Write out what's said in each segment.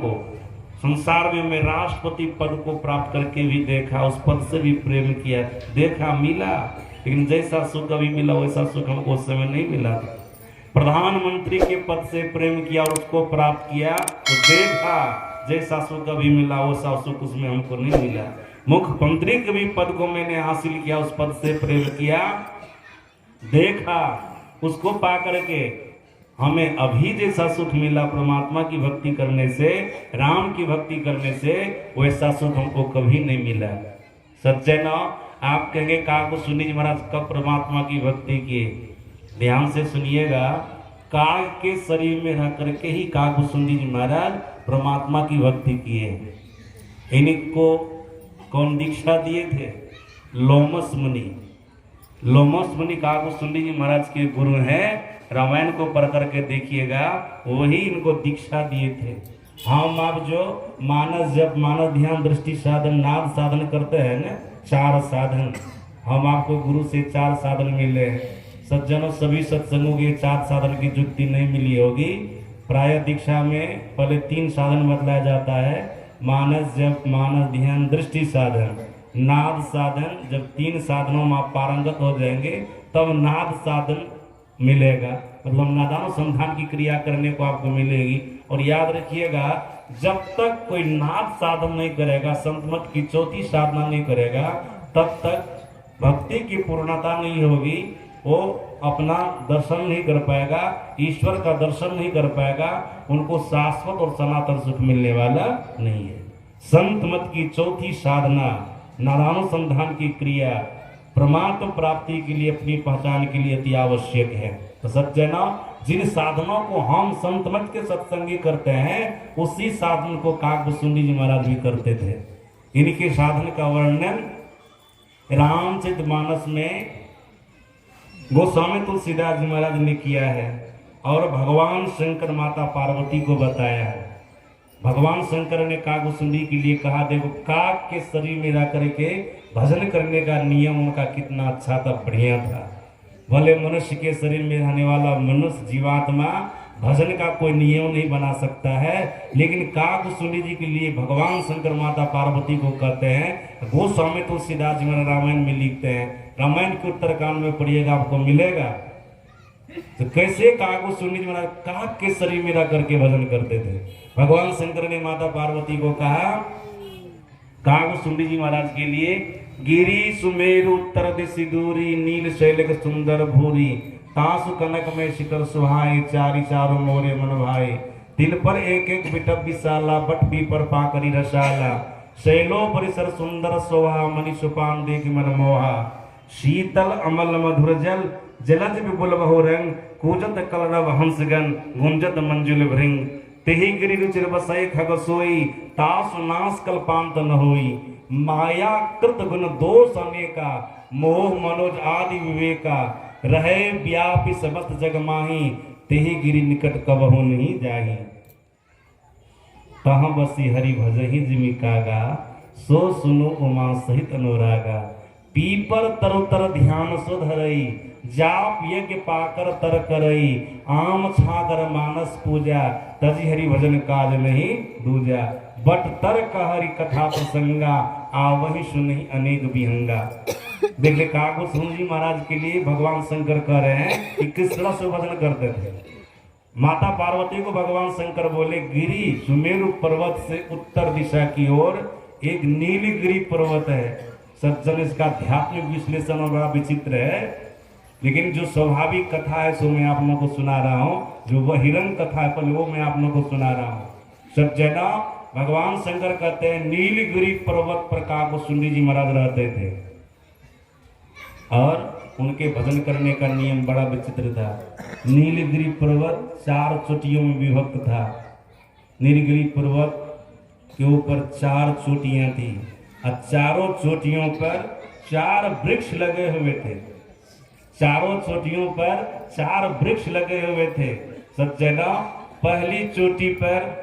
को संसार में मैं राष्ट्रपति पद को प्राप्त करके भी देखा, उस पद से भी प्रेम किया, देखा, मिला, लेकिन जैसा सुख अभी मिला वैसा सुख हमको उस समय नहीं मिला। प्रधानमंत्री के पद से प्रेम किया और उसको प्राप्त किया तो देखा, जैसा सुख अभी मिला वैसा सुख उसमें हमको नहीं मिला। मुख्यमंत्री के भी पद को मैंने हासिल किया, उस पद से प्रेम किया, देखा, उसको पा करके हमें अभी जैसा सुख मिला परमात्मा की भक्ति करने से, राम की भक्ति करने से, वैसा सुख हमको कभी नहीं मिला। सच्चे ना, आप कहेंगे काग सुनी जी महाराज कब परमात्मा की भक्ति किए? ध्यान से सुनिएगा, काग के शरीर में रह करके ही काग सुनी जी महाराज परमात्मा की भक्ति किए। इनको कौन दीक्षा दिए थे? लोमस मुनि। लोमस मुनि काग सुनी जी महाराज के गुरु हैं। रामायण को पढ़ करके देखिएगा, वही इनको दीक्षा दिए थे। हम आप जो मानस जप, मानस ध्यान, दृष्टि साधन, नाद साधन करते हैं ना, 4 साधन, हम आपको गुरु से 4 साधन मिले। सज्जनों, सभी सत्संगों के 4 साधन की जुक्ति नहीं मिली होगी। प्राय दीक्षा में पहले 3 साधन बतलाया जाता है, मानस जप, मानस ध्यान, दृष्टि साधन, नाद साधन। जब 3 साधनों में आप पारंगत हो जाएंगे तब नाद साधन मिलेगा, मतलब नादानुसंधान की क्रिया करने को आपको मिलेगी। और याद रखिएगा, जब तक कोई नाद साधन नहीं करेगा, संत मत की 4थी साधना नहीं करेगा, तब तक भक्ति की पूर्णता नहीं होगी। वो अपना दर्शन नहीं कर पाएगा, ईश्वर का दर्शन नहीं कर पाएगा, उनको शाश्वत और सनातन सुख मिलने वाला नहीं है। संत मत की 4थी साधना, नादानुसंधान की क्रिया परमात्मा प्राप्ति के लिए, अपनी पहचान के लिए अति आवश्यक है। तो सज्जना, जिन साधनों को हम संत मत के सत्संगी करते हैं, उसी साधन को काकभूषुंडी जी महाराज भी करते थे। इनके साधन का वर्णन रामचरितमानस में गोस्वामी तुलसीदास जी महाराज ने किया है और भगवान शंकर माता पार्वती को बताया है। भगवान शंकर ने काकभूषुंडी के लिए कहा, देखो काक के शरीर में रह करके भजन करने का नियम उनका कितना अच्छा था, बढ़िया था। भले मनुष्य के शरीर में रहने वाला मनुष्य जीवात्मा भजन का कोई नियम नहीं बना सकता है, लेकिन काकभूषुंडी जी के लिए भगवान शंकर माता पार्वती को कहते हैं। गोस्वामी तुलसीदास जी महाराज रामायण में लिखते हैं, रामायण के उत्तरकांड में पढ़िएगा, आपको मिलेगा। तो कैसे काकभूषुंडी जी महाराज काक के शरीर में रह करके भजन करते थे। भगवान शंकर ने माता पार्वती को कहा, काकभूषुंडी जी महाराज के लिए, गिरी सुमेरु उत्तर दिशि दूरी, नील शैलक सुंदर भूरी, तासु कनक में शिखर सुहाए, चारी चारों मोरे मन भाए, तिल पर एक एक बिटप विशाला, बट भी पर पाकरी रसाला, शैलो परिसर सुंदर शोभा, मणि सुपान देख मन मोहा, शीतल अमल मधुर जल, जलज विपुल बहु रंग, कूजत कलरव हंसगन, गुंजत मंजुल भृंग, तेहि गिरि रुचिर बसै खग सोई, तासु नास कल्पांत न होई, माया कृत गुण दोष अनेका, मोह मनोज आदि विवेका, रहे व्यापी समस्त जग माही, तेहि गिरि निकट कबहु नहीं जाही, तहाँ बसी हरि भजहि जिमि कागा, सो सुनो उमा सहित अनुरागा, पीपर तरुतर ध्यान सो धरई, जाप यज्ञ पाकर तर करई, आम छाकर मानस पूजा, तजी हरि भजन काज नहीं दूजा, बट तर कहरि कथा प्रसंगा, आवहि सुनहि अनेक विहंगा। देखिए काकभूषुंडी जी महाराज के लिए भगवान शंकर कह रहे हैं कि किस तरह से भजन करते थे। माता पार्वती को भगवान शंकर बोले, गिरी सुमेरु पर्वत से उत्तर दिशा की ओर एक नीलगिरी पर्वत है। सज्जन, इसका आध्यात्मिक विश्लेषण और बड़ा विचित्र है, लेकिन जो स्वाभाविक कथा है सो मैं आप लोगों को सुना रहा हूँ। जो वह हिरण कथा है पहले वो मैं आप लोगों को सुना रहा हूँ। सज्जना, भगवान शंकर कहते हैं नीलगिरी पर्वत पर काकभूषुंडी जी महाराज रहते थे और उनके भजन करने का नियम बड़ा विचित्र था। नीलगिरी पर्वत 4 चोटियों में विभक्त था। नीलगिरी पर्वत के ऊपर 4 चोटियां थी और चारों चोटियों पर 4 वृक्ष लगे हुए थे। चारों चोटियों पर 4 वृक्ष लगे हुए थे। सज्जना, पहली चोटी पर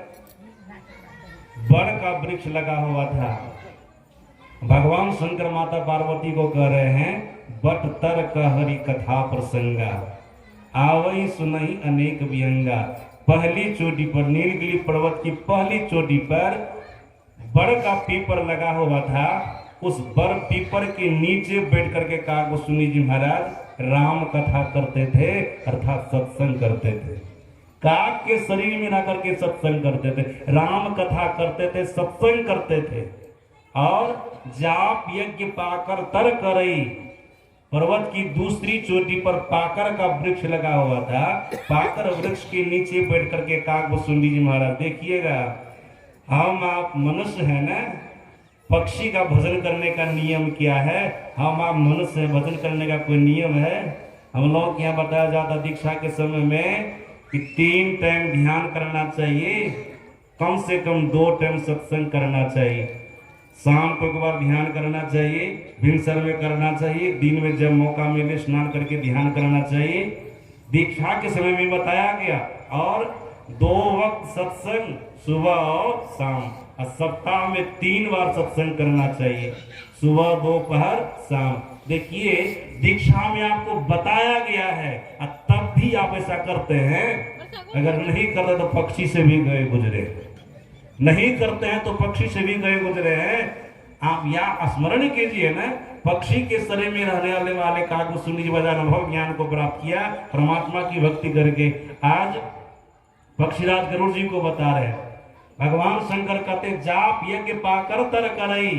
बड़ का वृक्ष लगा हुआ था। भगवान शंकर माता पार्वती को कह रहे हैं, बट तर कहरि कथा प्रसंगा, आवई सुनहि अनेक विहंगा, पहली चोटी पर, नीलगिरी पर्वत की पहली चोटी पर बड़ का पीपर लगा हुआ था। उस बड़ पीपर के नीचे बैठ करके काकभूषुंडी जी महाराज राम कथा करते थे, अर्थात सत्संग करते थे। काक के शरीर में ना करके सत्संग करते थे, राम कथा करते थे, सत्संग करते थे। और जाप यज्ञ पाकर तर करई, पर्वत की दूसरी चोटी पर पाकर का वृक्ष लगा हुआ था। पाकर वृक्ष के नीचे बैठ करके काकभूषुंडी जी महाराज, देखिएगा हम आप मनुष्य है ना, पक्षी का भजन करने का नियम क्या है? हम आप मनुष्य है, भजन करने का कोई नियम है? हम लोग यहाँ बताया जाता दीक्षा के समय में कि 3 टाइम ध्यान करना चाहिए, कम से कम 2 टाइम सत्संग करना चाहिए। शाम को एक बार ध्यान करना चाहिए, भिनसर में करना चाहिए, दिन में जब मौका मिले स्नान करके ध्यान करना चाहिए। दीक्षा के समय में बताया गया। और 2 वक्त सत्संग, सुबह और शाम, और सप्ताह में 3 बार सत्संग करना चाहिए, सुबह, दोपहर, शाम। देखिए दीक्षा में आपको बताया गया है, और तब भी आप ऐसा करते हैं। अगर नहीं करते तो पक्षी से भी गए गुजरे, नहीं करते हैं तो पक्षी से भी गए गुजरे हैं। आप यहाँ स्मरण कीजिए ना, पक्षी के शरीर में रहने वाले काकभूषुंडी जी महाराज अनुभव ज्ञान को प्राप्त किया परमात्मा की भक्ति करके। आज पक्षीराज गरुड़ जी को बता रहे हैं, भगवान शंकर कहते जाप यज्ञ पाकर तर करई,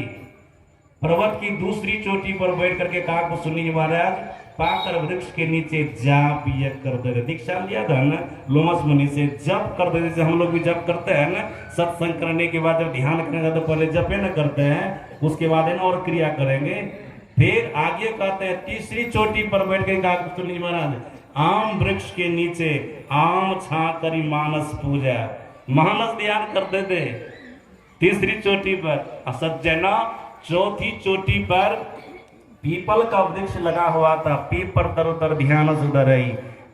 पर्वत की दूसरी चोटी पर बैठ करके काकभूषुंडी जी महाराज पाकर वृक्ष के नीचे जाप यज्ञ करते थे। दीक्षा लिया था ना लोमस मुनि से, जप करते, जैसे हम लोग भी जप करते हैं ना, सत्संग करने के बाद जब ध्यान करने जाते पहले जपे न करते हैं, उसके बाद है ना और क्रिया करेंगे। फिर आगे कहते हैं तीसरी चोटी पर बैठ के काकभूषुंडी जी महाराज आम वृक्ष के नीचे आम छा करी मानस पूजा, मानस ध्यान करते थे तीसरी चोटी पर। सज्जना चौथी चोटी पर पीपल का वृक्ष लगा हुआ था, पीपल तर ध्यान सुधरई,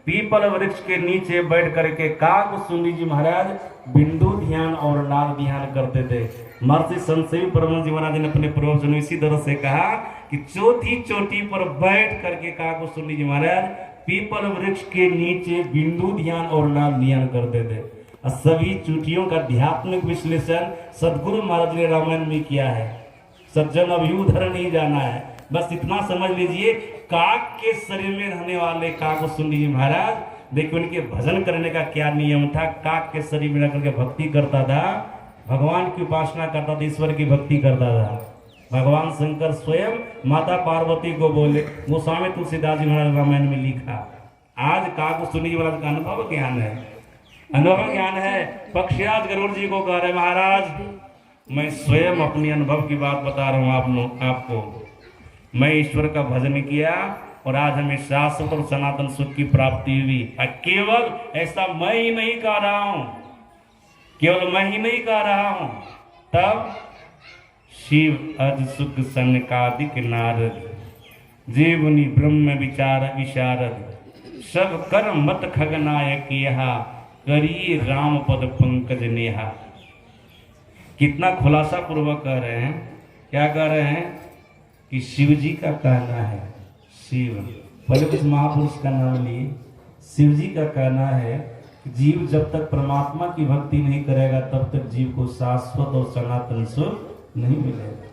पीपल वृक्ष के नीचे बैठ करके काकभूषुंडी जी महाराज बिंदु ध्यान और नाद ध्यान करते थे। महर्षि संतसेवी परमहंस जी महाराज ने अपने प्रवचन में इसी तरह से कहा कि चौथी चोटी पर बैठ करके काकभूषुंडी जी महाराज पीपल वृक्ष के नीचे बिंदु ध्यान और नाद ध्यान करते थे। सभी चोटियों का आध्यात्मिक विश्लेषण सदगुरु महाराज ने रामायण में किया है। सज्जन अभी उधर नहीं जाना है, बस इतना समझ लीजिए, काक के शरीर में रहने वाले काकभूषुंडी जी महाराज, देखिए उनके भजन करने का क्या नियम था। काक के शरीर में रहकर के भक्ति करता था, भगवान की उपासना करता था, ईश्वर की भक्ति करता था। भगवान शंकर स्वयं माता पार्वती को बोले, गोस्वामी तुलसीदास जी महाराज रामायण में लिखा। आज काकभूषुंडी जी महाराज का अनुभव ज्ञान है, अनुभव ज्ञान है। पक्षीराज गरुड़ जी को कह रहे महाराज मैं स्वयं अपनी अनुभव की बात बता रहा हूँ आपको। मैं ईश्वर का भजन किया और आज हमें शाश्वत और सनातन सुख की प्राप्ति हुई। केवल ऐसा मैं ही नहीं कह रहा हूं, केवल मैं ही नहीं कह रहा हूं। तब शिव अज सुख सनकादिक नारद, जीवनी ब्रह्म विचार विशारद, सब कर मत खगनायक यहा, करिए राम पद पंकज नेहा। कितना खुलासा पूर्वक कह रहे हैं, क्या कह रहे हैं कि शिव जी का कहना है, शिव पहले कुछ महापुरुष का नाम लिए, शिव जी का कहना है कि जीव जब तक परमात्मा की भक्ति नहीं करेगा तब तक जीव को शाश्वत और सनातन सुख नहीं मिलेगा,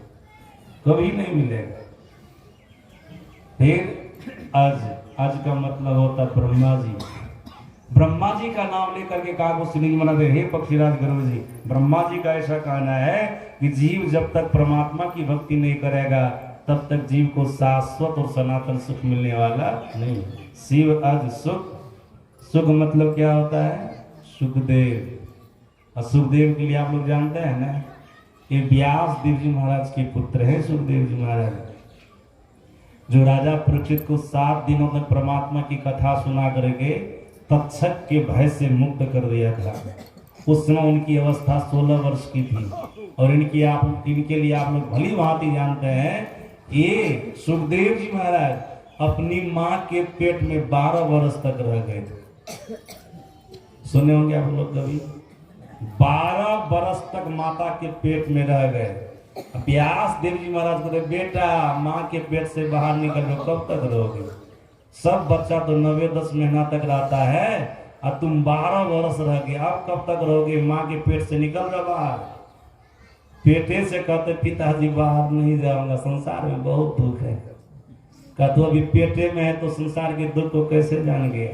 कभी नहीं मिलेगा। फिर आज का मतलब होता ब्रह्मा जी। ब्रह्मा जी का नाम लेकर के काकभूषुंडी जी महाराज, हे पक्षीराज गरुड़ जी, ब्रह्मा जी का ऐसा कहना है कि जीव जब तक परमात्मा की भक्ति नहीं करेगा तब तक जीव को शाश्वत और सनातन सुख मिलने वाला नहीं। शिव अज सुख, सुख मतलब क्या होता है? सुखदेव। और सुखदेव के लिए आप लोग जानते हैं ना, ये व्यास देव जी महाराज के पुत्र हैं सुखदेव जी महाराज, जो राजा परीक्षित को 7 दिनों तक परमात्मा की कथा सुना करके तक्षक के भय से मुक्त कर दिया था। उस समय उनकी अवस्था 16 वर्ष की थी। और इनके लिए आप लोग भली भांति जानते हैं, ये सुखदेव जी महाराज अपनी माँ के पेट में 12 वर्ष तक रह गए थे। सुने होंगे आप लोग कभी, 12 वर्ष तक माता के पेट में रह गए। व्यास देव जी महाराज को बेटा माँ के पेट से बाहर निकल लो, कब तक रहोगे? सब बच्चा तो 9-10 महीना तक रहता है, और तुम 12 वर्ष रह गए, अब कब तक रहोगे? माँ के पेट से निकल जाओ बाहर। पेटे से कहते पिताजी बाहर नहीं जाऊंगा, संसार में बहुत दुख है। का तो अभी पेटे में है तो संसार के दुख को कैसे जान गया?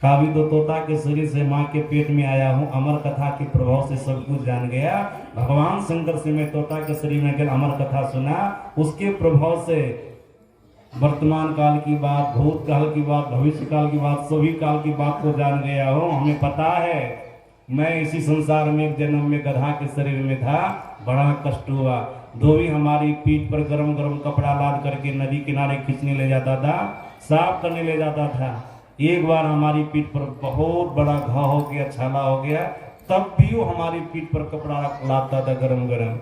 कावी तो तोता के शरीर से माँ के पेट में आया हूँ, अमर कथा के प्रभाव से सब कुछ जान गया। भगवान शंकर से मैं तोता के शरीर में अमर कथा सुना, उसके प्रभाव से वर्तमान काल की बात, भूत काल की बात, भविष्य काल की बात, सभी काल की बात को जान गया हूँ। हमें पता है मैं इसी संसार में एक जन्म में गधा के शरीर में था, बड़ा कष्ट हुआ। धोबी हमारी पीठ पर गरम गरम कपड़ा लाद करके नदी किनारे खींचने ले जाता था, साफ करने ले जाता था। एक बार हमारी पीठ पर बहुत बड़ा घाव हो गया, छाला हो गया, तब भी वो हमारी पीठ पर कपड़ा लादता था गरम गरम।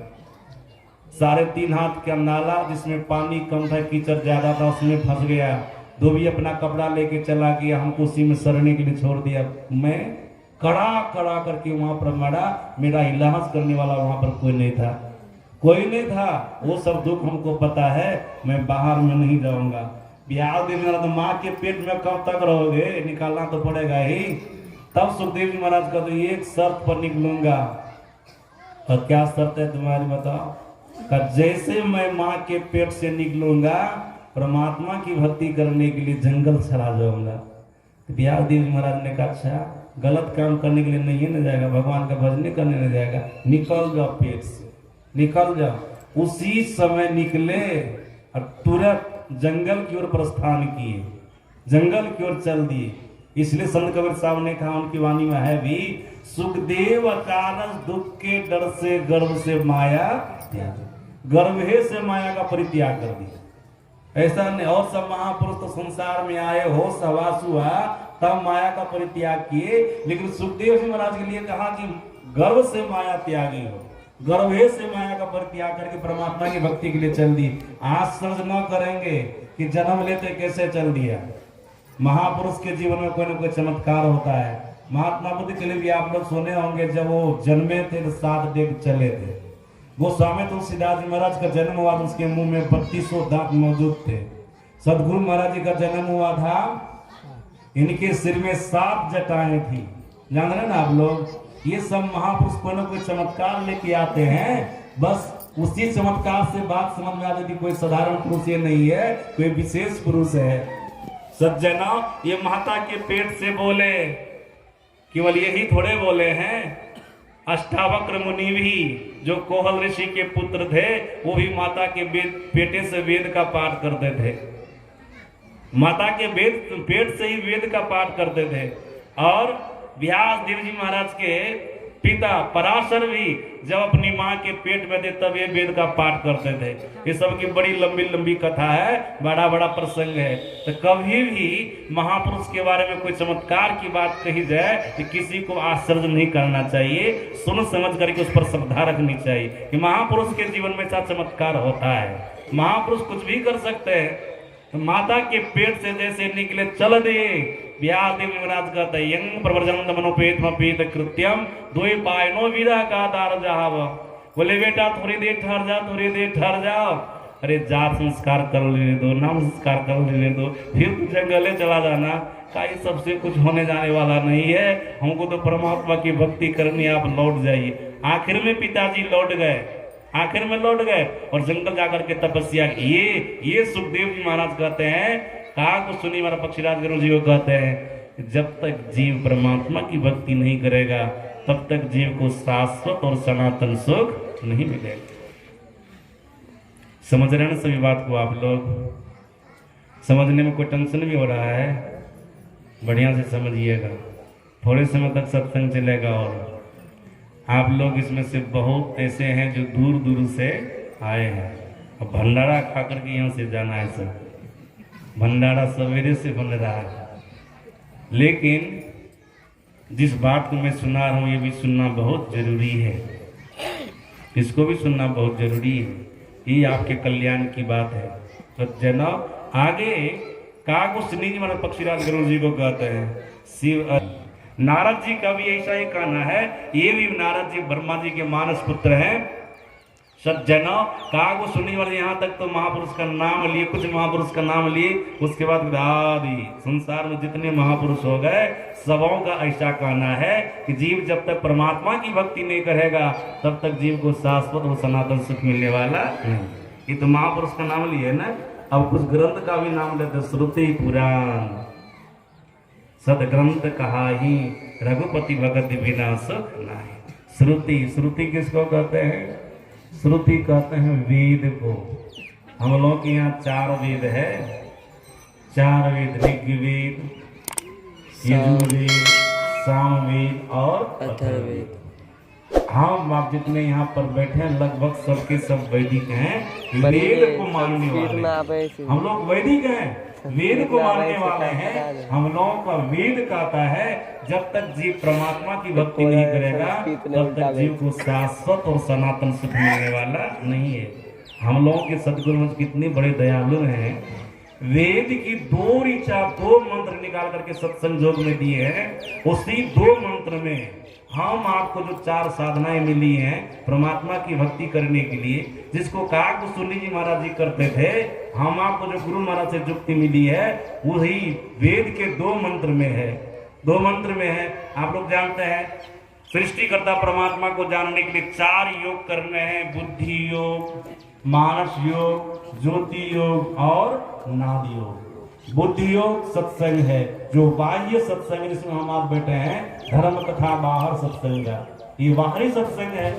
3.5 हाथ का नाला जिसमें पानी कम था, कीचड़ ज्यादा था, उसमें फंस गया। धोबी अपना कपड़ा लेके चला गया, हमको उसी में सड़ने के लिए छोड़ दिया। मैं कड़ा कड़ा करके वहां पर मरा, मेरा इलाज करने वाला वहां पर कोई नहीं था, कोई नहीं था। वो सब दुख हमको पता है, मैं बाहर में नहीं जाऊंगा। ब्याह दिन मेरा तो माँ के पेट में कब तक रहोगे, निकालना तो पड़ेगा ही। तब सुखदेव जी महाराज का तो एक शर्त पर निकलूंगा। और क्या शर्त है तुम्हारी बताओ? का जैसे मैं माँ के पेट से निकलूंगा, परमात्मा की भक्ति करने के लिए जंगल चला जाऊंगा। ब्याह देव महाराज ने कहा अच्छा, गलत काम करने के लिए नहीं न जाएगा, भगवान का भजन करने नहीं जाएगा, निकल जाओ पेट से, निकल जाओ। उसी समय निकले और तुरंत जंगल की ओर प्रस्थान किए, जंगल की ओर चल दिए। इसलिए संत कबीर साहब ने कहा, उनकी वाणी में है भी, सुखदेव अचानक दुख के डर से गर्भ से माया त्याग, गर्भे से माया का परित्याग कर दिया। ऐसा नहीं, और सब महापुरुष तो संसार में आए, हो सवास हुआ तब माया का परित्याग किए, लेकिन सुखदेव जी महाराज के लिए कहा कि गर्भ से माया त्यागी हो, गर्भे से माया का परित्याग करके परमात्मा की भक्ति के लिए चल दी। आश्चर्य न करेंगे कि जन्म लेते कैसे चल दिया। महापुरुष के जीवन में कोई ना कोई चमत्कार होता है। महात्मा बुद्ध के लिए भी आप लोग सुने होंगे, जब वो जन्मे थे तो 7 डेग चले थे। गोस्वामी तुलसीदास जी महाराज का जन्म हुआ, उसके मुंह में 3200 दांत मौजूद थे। सदगुरु महाराज जी का जन्म हुआ था, इनके सिर में 7 जटाएं थी। जान रहे ना आप लोग, ये सब महापुरुष कोई ना कोई चमत्कार लेके आते हैं। बस उसी चमत्कार से बात समझ में आ जाती, कोई साधारण पुरुष ये नहीं है, कोई विशेष पुरुष है। सज्जना, ये माता के पेट से बोले, केवल यही थोड़े बोले हैं। अष्टावक्र मुनि भी, जो कोहल ऋषि के पुत्र थे, वो भी माता के पेटे से वेद का पाठ करते थे। माता के पेट से ही वेद का पाठ करते थे। और व्यास देव जी महाराज के पिता पराशर भी जब अपनी माँ के पेट में थे तब ये वेद का पाठ करते थे। ये सब की बड़ी लंबी लंबी कथा है, बड़ा बड़ा प्रसंग है। तो कभी भी महापुरुष के बारे में कोई चमत्कार की बात कही जाए तो किसी को आश्चर्य नहीं करना चाहिए, सुन समझ करके उस पर श्रद्धा रखनी चाहिए कि महापुरुष के जीवन में ऐसा चमत्कार होता है। महापुरुष कुछ भी कर सकते हैं। तो माता के पेट से जैसे निकले चल दिए। व्यास देव महाराज कहते हैं, यंग प्रवर्जन मनोपेत मपेत कृत्यम द्वै पायनो विरह का दार जाव। बोले बेटा थोड़ी देर ठहर जा, थोड़ी देर ठहर जाओ। अरे जात संस्कार कर लेने दो, नाम संस्कार कर लेने दो, फिर तू जंगले चला जाना। का ये सबसे कुछ होने जाने वाला नहीं है, हमको तो परमात्मा की भक्ति करनी, आप लौट जाइए। आखिर में पिताजी लौट गए, आखिर में लौट गए और जंगल जाकर के तपस्या। ये सुखदेव जी महाराज कहते हैं, कहा को सुनी हमारा पक्षीराज गुरु जी को कहते हैं, जब तक जीव परमात्मा की भक्ति नहीं करेगा तब तक जीव को शाश्वत और सनातन सुख नहीं मिलेगा। समझ रहे हैं ना सभी बात को आप लोग? समझने में कोई टेंशन भी हो रहा है? बढ़िया से समझिएगा, थोड़े समय तक सत्संग चलेगा। और आप लोग इसमें से बहुत ऐसे हैं जो दूर दूर से आए हैं और भंडारा खा करके यहाँ से जाना है। सब भंडारा सवेरे से बन रहा है, लेकिन जिस बात को मैं सुना रहा हूँ ये भी सुनना बहुत जरूरी है, इसको भी सुनना बहुत जरूरी है। ये आपके कल्याण की बात है। तो जना आगे काकुशनी जी महाराज पक्षीराज गुरु जी को कहते हैं, शिव नारद जी का भी ऐसा ही कहना है। ये भी नारद जी ब्रह्मा जी के मानस पुत्र हैं। सज्जनों, कागो सुनने वाले यहाँ तक तो महापुरुष का नाम लिए, कुछ महापुरुष का नाम लिए, उसके बाद आदि संसार में जितने महापुरुष हो गए सबों का ऐसा कहना है कि जीव जब तक परमात्मा की भक्ति नहीं करेगा तब तक जीव को शाश्वत और सनातन सुख मिलने वाला नहीं। ये तो महापुरुष का नाम लिए ना। अब कुछ ग्रंथ का भी नाम लेते, श्रुति पुराण सदग्रंथ कहा ही रघुपति भगत बिना सुख नाही। श्रुति, श्रुति किसको कहते हैं? श्रुति कहते हैं वेद को। हम लोग के यहाँ 4 वेद है, 4 वेद, ऋग्वेद, यजुर्वेद, सामवेद और अथर्ववेद। हम आप जितने यहाँ पर बैठे हैं लगभग सबके सब वैदिक हैं, वेद को मानने वाले। हम लोग वैदिक हैं, वेद को मानने वाले हैं। हम लोगों का वेद कहता है जब तक जीव परमात्मा की भक्ति नहीं करेगा तब तक जीव को शाश्वत और सनातन सुख मिलने वाला नहीं है। हम लोगों के सदगुरु कितने बड़े दयालु हैं, वेद की 2 ऋचा 2 मंत्र निकाल करके सत्संग योग में दिए हैं। उसी 2 मंत्र में हम आपको जो 4 साधनाएं मिली हैं परमात्मा की भक्ति करने के लिए, जिसको काग सुनी जी महाराज जी करते थे, हम आपको जो गुरु महाराज से युक्ति मिली है वही वेद के 2 मंत्र में है। 2 मंत्र में है। आप लोग जानते हैं सृष्टिकर्ता परमात्मा को जानने के लिए 4 योग करने हैं, बुद्धि योग, मानस योग, ज्योति योग और नाद योग। बुद्धि योग सत्संग है, जो बाह्य सत्संग जिसमें हम आप बैठे हैं, धर्म कथा बाहर सत्संग है, ये बाहरी सत्संग है।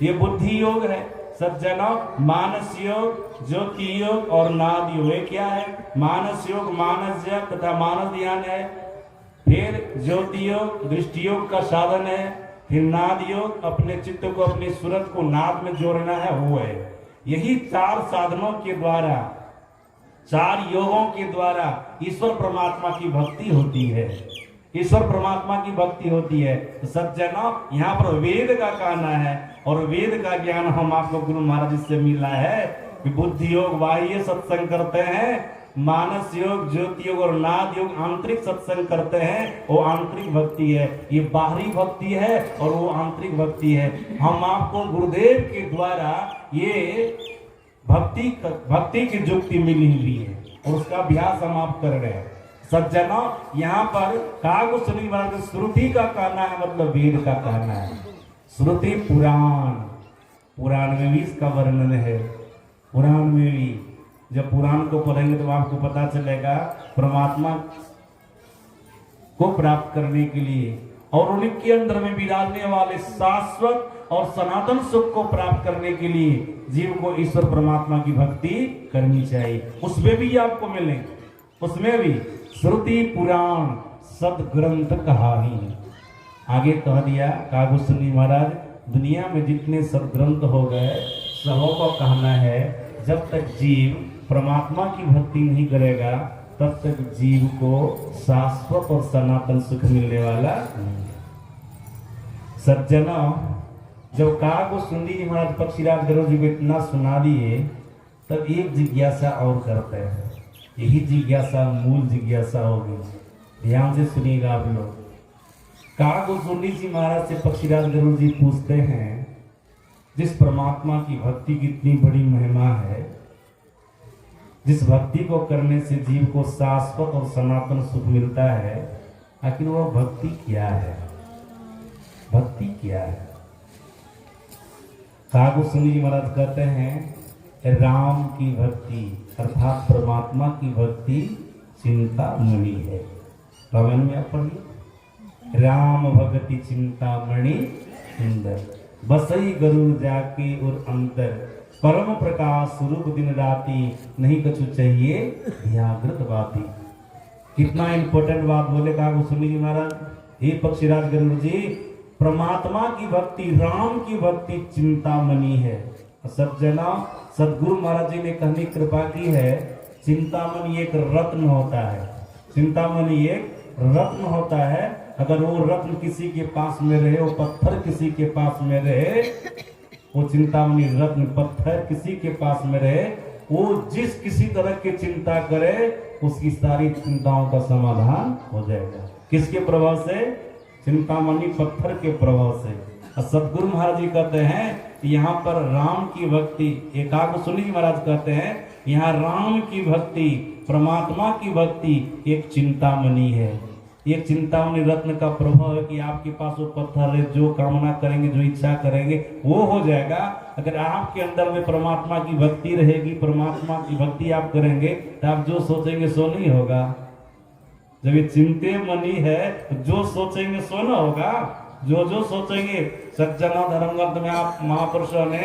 ये बुद्धि योग है सज्जनों। मानस योग, ज्योति योग और नाद योग। ये क्या है? मानस योग मानस जप तथा मानस ध्यान है। फिर ज्योति योग दृष्टि योग का साधन है। फिर नाद योग अपने चित्त को, अपनी सूरत को नाद में जोड़ना है, वो है। यही 4 साधनों के द्वारा, 4 योगों के द्वारा ईश्वर परमात्मा की भक्ति होती है। ईश्वर परमात्मा की भक्ति होती है। तो सज्जनों, यहाँ पर वेद का कहना है और वेद का ज्ञान हम आपको गुरु महाराज से मिला है कि बुद्धि योग बाह्य सत्संग करते हैं, मानस योग, ज्योति योग और नाद योग आंतरिक सत्संग करते हैं, वो आंतरिक भक्ति है। ये बाहरी भक्ति है और वो आंतरिक भक्ति है। हम आपको गुरुदेव के द्वारा ये भक्ति की युक्ति मिली हुई है और उसका अभ्यास हम आप कर रहे हैं। सज्जनों, यहाँ पर कागो सुनी महाराज श्रुति का कहना है, मतलब वेद का कहना है। श्रुति पुराण, पुराण में भी इसका वर्णन है। पुराण में भी जब पुराण को पढ़ेंगे तो आपको पता चलेगा परमात्मा को प्राप्त करने के लिए और उनके अंदर में विराजने वाले शाश्वत और सनातन सुख को प्राप्त करने के लिए जीव को ईश्वर परमात्मा की भक्ति करनी चाहिए। उसमें भी आपको मिलेंगे, उसमें भी श्रुति पुराण सदग्रंथ कहा ही। आगे कह दिया कागो सुनी महाराज, दुनिया में जितने सदग्रंथ हो गए सबों को कहना है जब तक जीव परमात्मा की भक्ति नहीं करेगा तब तक जीव को शाश्वत और सनातन सुख मिलने वाला। सज्जनों, जब कागो सुनी जी महाराज पक्षीराज गरुड़ जी को इतना सुना दिए तब एक जिज्ञासा और करते हैं। यही जिज्ञासा मूल जिज्ञासा होगी। ध्यान से सुनिएगा आप लोग। कागो सुनी जी महाराज से पक्षीराज गरुड़ जी पूछते हैं, जिस परमात्मा की भक्ति की इतनी बड़ी महिमा है, जिस भक्ति को करने से जीव को शाश्वत और सनातन सुख मिलता है, आखिर वह भक्ति क्या है? भक्ति क्या है? कागो सुनी जी महाराज कहते हैं, राम की भक्ति अर्थात परमात्मा की भक्ति चिंतामणि है। रामायण में आप पढ़िए, राम भक्ति चिंतामणि सुंदर, बसई गरुड़ जाके और अंतर, परम प्रकाश स्वरूप दिन राती, नहीं कछु चाहिए व्याघ्रत बाती। कितना इंपॉर्टेंट बात बोले कागो सुनी जी महाराज। हे पक्षीराज गरुड़ जी, परमात्मा की भक्ति, राम की भक्ति चिंतामणि है। सज्जना, सदगुरु महाराज जी ने कहने की कृपा की है, चिंतामणि एक रत्न होता है। चिंतामणि एक रत्न होता है। अगर वो रत्न किसी के पास में रहे, वो पत्थर किसी के पास में रहे, वो चिंतामणि रत्न पत्थर किसी के पास में रहे, वो जिस किसी तरह की चिंता करे उसकी सारी चिंताओं का समाधान हो जाएगा। किसके प्रभाव से? चिंतामणि पत्थर के प्रभाव से। सदगुरु महाराज जी कहते हैं यहाँ पर राम की भक्ति, एकाग्र जी महाराज कहते हैं यहाँ राम की भक्ति, परमात्मा की भक्ति एक चिंतामणि है। एक चिंतामणि रत्न का प्रभाव है कि आपके पास वो पत्थर है, जो कामना करेंगे, जो इच्छा करेंगे वो हो जाएगा। अगर आपके अंदर में परमात्मा की भक्ति रहेगी, परमात्मा की भक्ति आप करेंगे तो आप जो सोचेंगे सो नहीं होगा। जब ये चिंते मणि है तो जो सोचेंगे सो ना होगा। जो सोचेंगे, सज्जनों धर्म ग्रंथ में आप महापुरुषों ने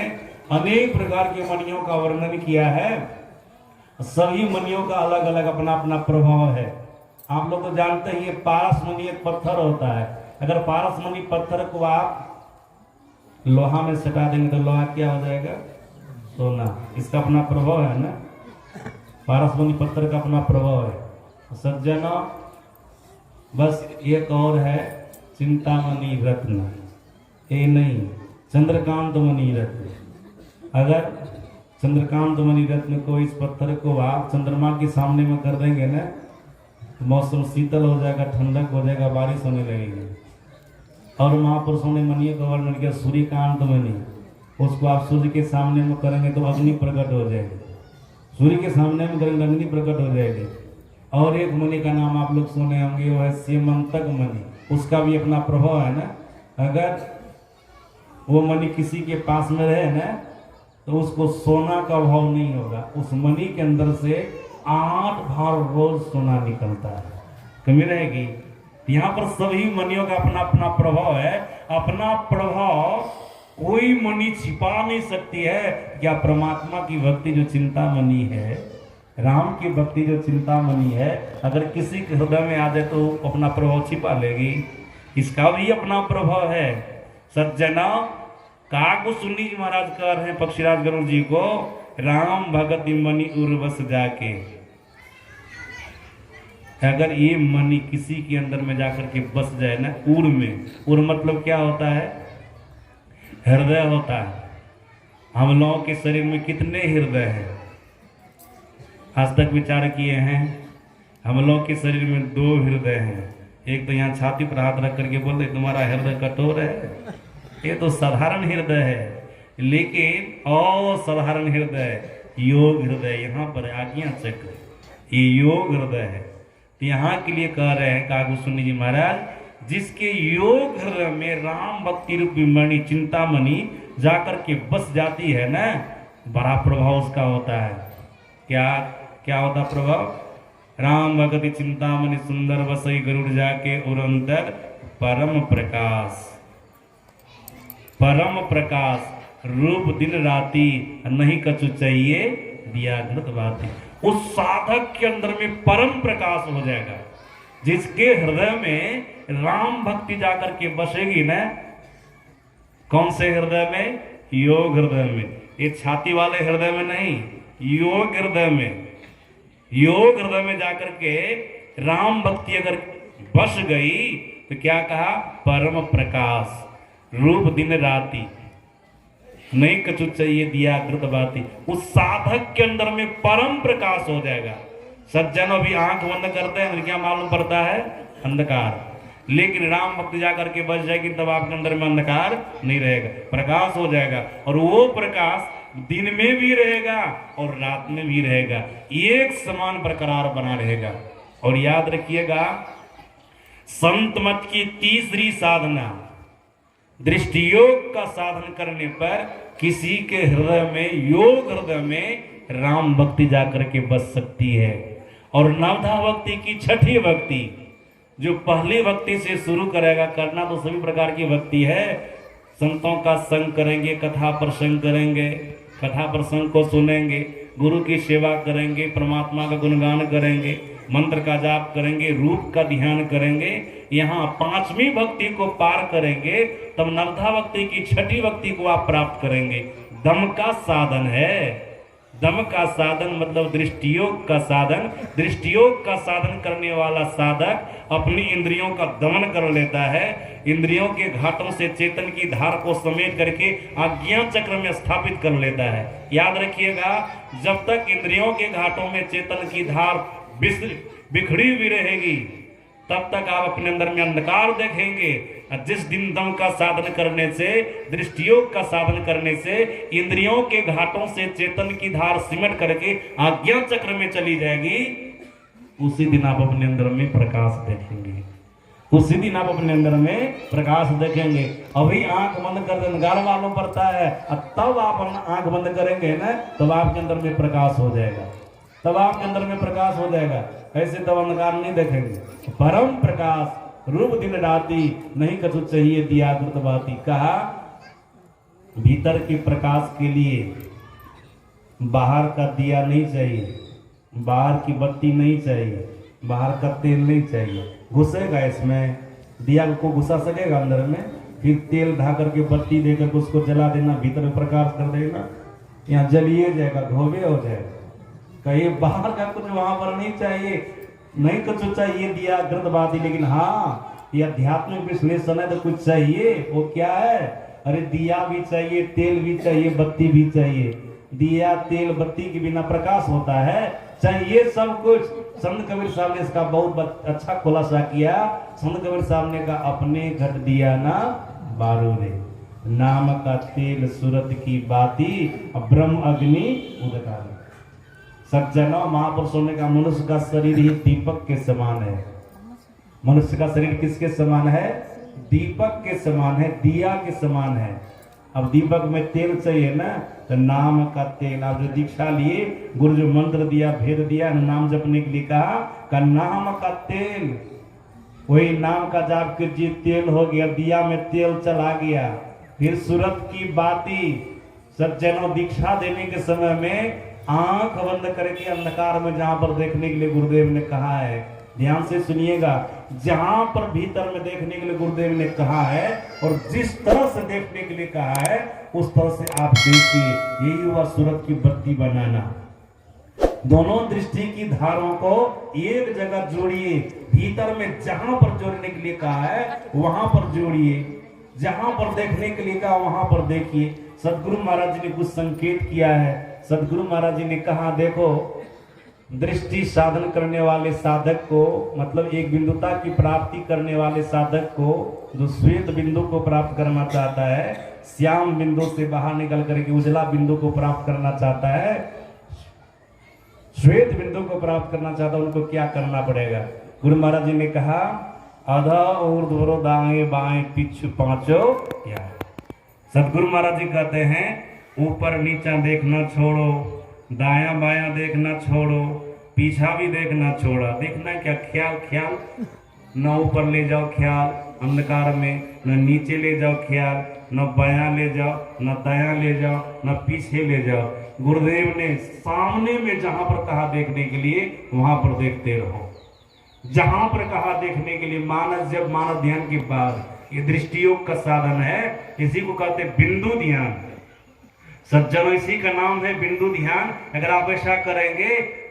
अनेक प्रकार के मणियों का वर्णन किया है। सभी मणियों का अलग अलग अपना अपना प्रभाव है। आप लोग तो जानते हैं ये पारस मणि एक पत्थर होता है। अगर पारस मणि पत्थर को आप लोहा में सटा देंगे तो लोहा क्या हो जाएगा? सोना। इसका अपना प्रभाव है ना। पारस मणि पत्थर का अपना प्रभाव है। सज्जनों, बस एक और है चिंतामणि रत्न, ये नहीं, चंद्रकांत मणि रत्न। अगर चंद्रकांत मणि रत्न को, इस पत्थर को आप चंद्रमा के सामने में कर देंगे ना, तो मौसम शीतल हो जाएगा, ठंडक हो जाएगा, बारिश होने लगेगी। और महापुरुषों ने मणि का वर्णन किया सूर्यकांत मणि, उसको आप सूर्य के सामने में करेंगे तो अग्नि प्रकट हो जाएगी। सूर्य के सामने में करेंगे अग्नि प्रकट हो जाएगी। और एक मणि का नाम आप लोग सुने होंगे, वो है सीमंतक मणि, उसका भी अपना प्रभाव है ना। अगर वो मणि किसी के पास में रहे ना तो उसको सोना का भाव नहीं होगा। उस मणि के अंदर से 8 बार रोज सोना निकलता है, कमी रहेगी। यहाँ पर सभी मणियों का अपना अपना प्रभाव है। अपना प्रभाव कोई मणि छिपा नहीं सकती है। क्या परमात्मा की भक्ति जो चिंतामणि है, राम की भक्ति जो चिंतामणि है, अगर किसी के हृदय में आ जाए तो अपना प्रभाव छिपा लेगी। इसका भी अपना प्रभाव है। सज्जना, कागु सुनी जी महाराज कह रहे हैं पक्षीराज गरुड़ जी को, राम भगत मणि उर्वस जाके। अगर ये मणि किसी के अंदर में जाकर के बस जाए ना, उर में, उर मतलब क्या होता है? हृदय होता है। हम लोगों के शरीर में कितने हृदय हैं? आज तक विचार किए हैं? हम लोगों के शरीर में 2 हृदय हैं। एक तो यहाँ छाती पर हाथ रख करके बोल रहे तुम्हारा हृदय कठोर है, ये तो साधारण हृदय है। लेकिन असाधारण हृदय, योग हृदय यहाँ पर आज्ञा चक्र, ये योग हृदय है। तो यहाँ के लिए कह रहे हैं कागु सुनी जी महाराज, जिसके योग हृदय में राम भक्ति रूपी मणि चिंतामणि जाकर के बस जाती है ना, बड़ा प्रभाव उसका होता है। क्या होता प्रभाव? राम भगति चिंतामणि सुंदर बसई गरुड़ जाके उरंतर परम प्रकाश, परम प्रकाश रूप दिन राति नहीं कछु चाहिए दिया घृत बाती। उस साधक के अंदर में परम प्रकाश हो जाएगा। जिसके हृदय में राम भक्ति जाकर के बसेगी ना, कौन से हृदय में? योग हृदय में। ये छाती वाले हृदय में नहीं, योग हृदय में। योग हृदय में जाकर के राम भक्ति अगर बस गई तो क्या कहा? परम प्रकाश रूप दिन राति नहीं कछु चाहिए दिया घृत बाती। उस साधक के अंदर में परम प्रकाश हो जाएगा। सज्जन अभी आंख बंद करते हैं, क्या मालूम पड़ता है? अंधकार। लेकिन राम भक्ति जाकर के बच जाएगी तब आपके अंदर में अंधकार नहीं रहेगा, प्रकाश हो जाएगा। और वो प्रकाश दिन में भी रहेगा और रात में भी रहेगा, एक समान बरकरार बना रहेगा। और याद रखिएगा, संत मत की तीसरी साधना, दृष्टि योग का साधन करने पर किसी के हृदय में, योग हृदय में राम भक्ति जाकर के बस सकती है। और नवधा भक्ति की छठी भक्ति, जो पहली भक्ति से शुरू करेगा, करना तो सभी प्रकार की भक्ति है। संतों का संग करेंगे, कथा प्रसंग करेंगे, कथा प्रसंग को सुनेंगे, गुरु की सेवा करेंगे, परमात्मा का गुणगान करेंगे, मंत्र का जाप करेंगे, रूप का ध्यान करेंगे। यहाँ 5वीं भक्ति को पार करेंगे तब नवधा भक्ति की छठी भक्ति को आप प्राप्त करेंगे। दम का साधन है। दम का साधन मतलब दृष्टियोग का साधन। दृष्टियोग का साधन करने वाला साधक अपनी इंद्रियों का दमन कर लेता है। इंद्रियों के घाटों से चेतन की धार को समेट करके आज्ञा चक्र में स्थापित कर लेता है। याद रखिएगा, जब तक इंद्रियों के घाटों में चेतन की धार बिखरी हुई रहेगी तब तक आप अपने अंदर में अंधकार देखेंगे। जिस दिन दम का साधन करने से, दृष्टियोग का साधन करने से इंद्रियों के घाटों से चेतन की धार सिमट करके आज्ञा चक्र में चली जाएगी, उसी दिन आप अपने अंदर में प्रकाश देखेंगे। उसी दिन आप अपने अंदर में प्रकाश देखेंगे। अभी आंख बंद कर देने गाल मालूम पड़ता है, तब आप आंख बंद करेंगे ना, तब आपके अंदर में प्रकाश हो जाएगा, तब आपके अंदर में प्रकाश हो जाएगा। ऐसे तब अंधकार नहीं देखेंगे। परम प्रकाश रूप दिन राती, नहीं कछु चाहिए दिया द्रुत बाती। कहा भीतर के प्रकाश के लिए बाहर का दिया नहीं चाहिए, बाहर की बत्ती नहीं चाहिए, बाहर का तेल नहीं चाहिए। घुसेगा इसमें, दिया को घुसा सकेगा अंदर में, फिर तेल ढा करके बत्ती देकर उसको जला देना, भीतर में प्रकाश कर देना, यहाँ जलिए जाएगा, धोबे हो जाएगा। कहीं बाहर का कुछ वहां पर नहीं चाहिए, नहीं कुछ चाहिए दिया गृत बाती। लेकिन हाँ, ये आध्यात्मिक विश्लेषण है तो कुछ चाहिए। वो क्या है? अरे दिया भी चाहिए, तेल भी चाहिए, बत्ती भी चाहिए। दिया तेल बत्ती के बिना प्रकाश होता है? चाहिए सब कुछ। संत कबीर साहब ने इसका बहुत अच्छा खुलासा किया। संत कबीर साहब ने कहा अपने घट दिया ना बारो रे, नाम का तेल सूरत की बाती, ब्रह्म अग्नि उदकार। सज्जनों, महापुरुषों ने कहा मनुष्य का शरीर ही दीपक के समान है। मनुष्य का शरीर किसके समान है? दीपक के समान है, दिया के समान है। अब दीपक में तेल चाहिए ना, तो नाम का तेल। आप जो दीक्षा लिए, गुरु जो मंत्र दिया, भेद दिया, नाम जपने के लिए कहा का नाम का तेल, वही नाम का जाप कीजिए, तेल हो गया, दिया में तेल चला गया। फिर सूरत की बाती। सज्जनों, दीक्षा देने के समय में आंख बंद करके अंधकार में जहां पर देखने के लिए गुरुदेव ने कहा है, ध्यान से सुनिएगा, जहां पर भीतर में देखने के लिए गुरुदेव ने कहा है और जिस तरह से देखने के लिए कहा है, उस तरह से आप देखिए। यही हुआ सूरत की बत्ती बनाना। दोनों दृष्टि की धारों को एक जगह जोड़िए। भीतर में जहां पर जोड़ने के लिए कहा है वहां पर जोड़िए, जहां पर देखने के लिए कहा वहां पर देखिए। सदगुरु महाराज जी ने कुछ संकेत किया है। सदगुरु महाराज जी ने कहा, देखो दृष्टि साधन करने वाले साधक को, मतलब एक बिंदुता की प्राप्ति करने वाले साधक को, जो श्वेत बिंदु को प्राप्त करना चाहता है, श्याम बिंदु से बाहर निकल करके उजला बिंदु को प्राप्त करना चाहता है, श्वेत बिंदु को प्राप्त करना चाहता है, उनको क्या करना पड़ेगा? गुरु महाराज जी ने कहा, अधा ऊर्ध्व दाएं बाएं पिछु पांचों क्या। सदगुरु महाराज जी कहते हैं, ऊपर नीचा देखना छोड़ो, दाया बाया देखना छोड़ो, पीछा भी देखना छोड़ा। देखना क्या? ख्याल ख्याल, न ऊपर ले जाओ ख्याल अंधकार में, न नीचे ले जाओ ख्याल, न बाया ले जाओ, न दाया ले जाओ, न पीछे ले जाओ। गुरुदेव ने सामने में जहां पर कहा देखने के लिए, वहां पर देखते रहो। जहां पर कहा देखने के लिए, मानस जब मानस ध्यान के बाद, ये दृष्टियोग का साधन है। इसी को कहते बिंदु ध्यान। सज्जनों, इसी का नाम है बिंदु ध्यान। अगर आप ऐसा करेंगे,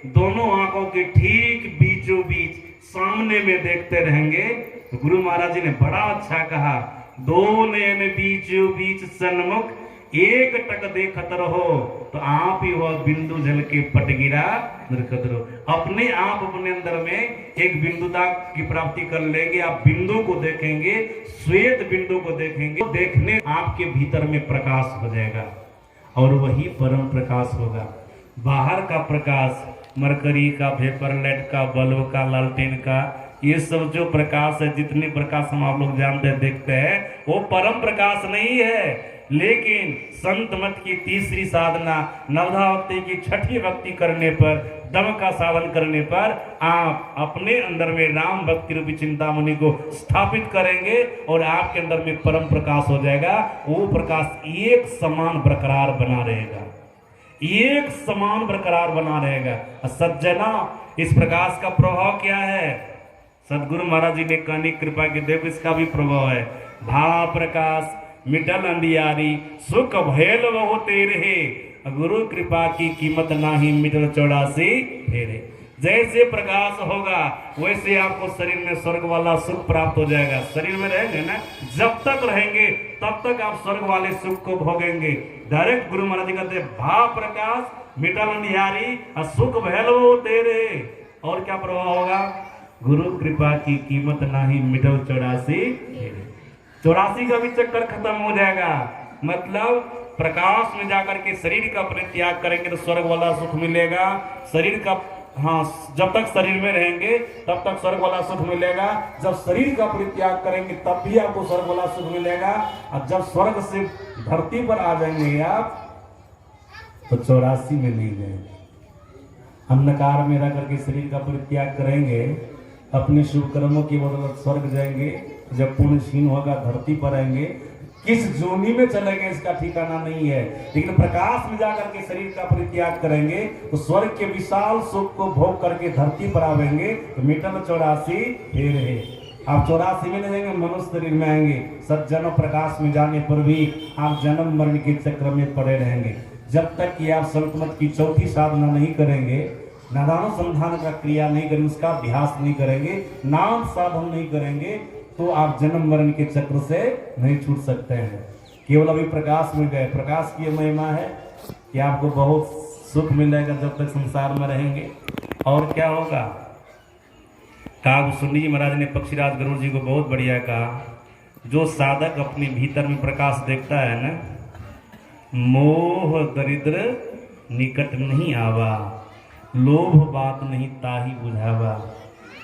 दोनों आंखों के ठीक बीचों बीच सामने में देखते रहेंगे, तो गुरु महाराज जी ने बड़ा अच्छा कहा, दो नयन बीचों बीच सन्मुख एक टक देखत रहो, तो आप ही वह बिंदु जल के पटगिरा निरखत रहो। अपने आप अपने अंदर में एक बिंदुता की प्राप्ति कर लेंगे। आप बिंदु को देखेंगे, श्वेत बिंदु को देखेंगे, देखने आपके भीतर में प्रकाश हो जाएगा और वही परम प्रकाश होगा। बाहर का प्रकाश, मरकरी का, वेपरलाइट का, बल्ब का, लालटेन का, ये सब जो प्रकाश है, जितने प्रकाश हम आप लोग जानते हैं, देखते हैं, वो परम प्रकाश नहीं है। लेकिन संत मत की तीसरी साधना, नवधा भक्ति की छठी भक्ति करने पर, दम का साधन करने पर, आप अपने अंदर में राम भक्ति रूपी चिंतामणि को स्थापित करेंगे और आपके अंदर में परम प्रकाश हो जाएगा। वो प्रकाश एक समान बरकरार बना रहेगा, एक समान बरकरार बना रहेगा। सज्जना, इस प्रकाश का प्रभाव क्या है? सदगुरु महाराज जी ने कहनी, कृपा के देव, इसका भी प्रभाव है। भाव प्रकाश मिटल अंधियारी, सुख भैल वो तेरे, गुरु कृपा की कीमत नाही, मिटल 84 फेरे। जैसे प्रकाश होगा वैसे आपको शरीर में स्वर्ग वाला सुख प्राप्त हो जाएगा। शरीर में रहेंगे ना, जब तक रहेंगे तब तक आप स्वर्ग वाले सुख को भोगेंगे। डायरेक्ट गुरु महाराज जी कहते हैं, भाव प्रकाश मिटल अंधियारी, सुख भैल वो तेरे। और क्या प्रभाव होगा? गुरु कृपा की कीमत नाही, मिटल 84 फेरे। 84 का भी चक्कर खत्म हो जाएगा। मतलब प्रकाश में जाकर के शरीर का परित्याग करेंगे तो स्वर्ग वाला सुख मिलेगा। शरीर का, हाँ, जब तक शरीर में रहेंगे तब तक स्वर्ग वाला सुख मिलेगा। जब शरीर का परित्याग करेंगे तब भी आपको स्वर्ग वाला सुख मिलेगा। और जब स्वर्ग से धरती पर आ जाएंगे आप तो 84 में नहीं गए। अंधकार में रह करके शरीर का परित्याग करेंगे, अपने शुभ कर्मों की बदौलत स्वर्ग जाएंगे। जब पुण्य क्षीण होगा धरती पर आएंगे, किस जोनी में चलेंगे इसका ठिकाना नहीं है। लेकिन प्रकाश में जाकर के शरीर का परित्याग करेंगे तो स्वर्ग के विशाल सुख को भोग करके धरती पर आवेंगे। तो मीटर 84 फिर है। आप 84 में नहीं जाएंगे, मनुष्य शरीर में आएंगे। सज्जनों प्रकाश में जाने पर भी आप जन्म मरण के चक्र में पड़े रहेंगे। जब तक कि आप संतमत की चौथी साधना नहीं करेंगे, नादानुसंधान का क्रिया नहीं करेंगे, उसका अभ्यास नहीं करेंगे, नाम साधन नहीं करेंगे, तो आप जन्म मरण के चक्र से नहीं छूट सकते हैं। केवल अभी प्रकाश में गए, प्रकाश की महिमा है कि आपको बहुत सुख मिलेगा जब तक संसार में रहेंगे। और क्या होगा? कहा सुनी जी महाराज ने पक्षीराज गरुड़ जी को बहुत बढ़िया कहा, जो साधक अपने भीतर में प्रकाश देखता है ना, मोह दरिद्र निकट नहीं आवा, लोभ बात नहीं ताही बुझावा।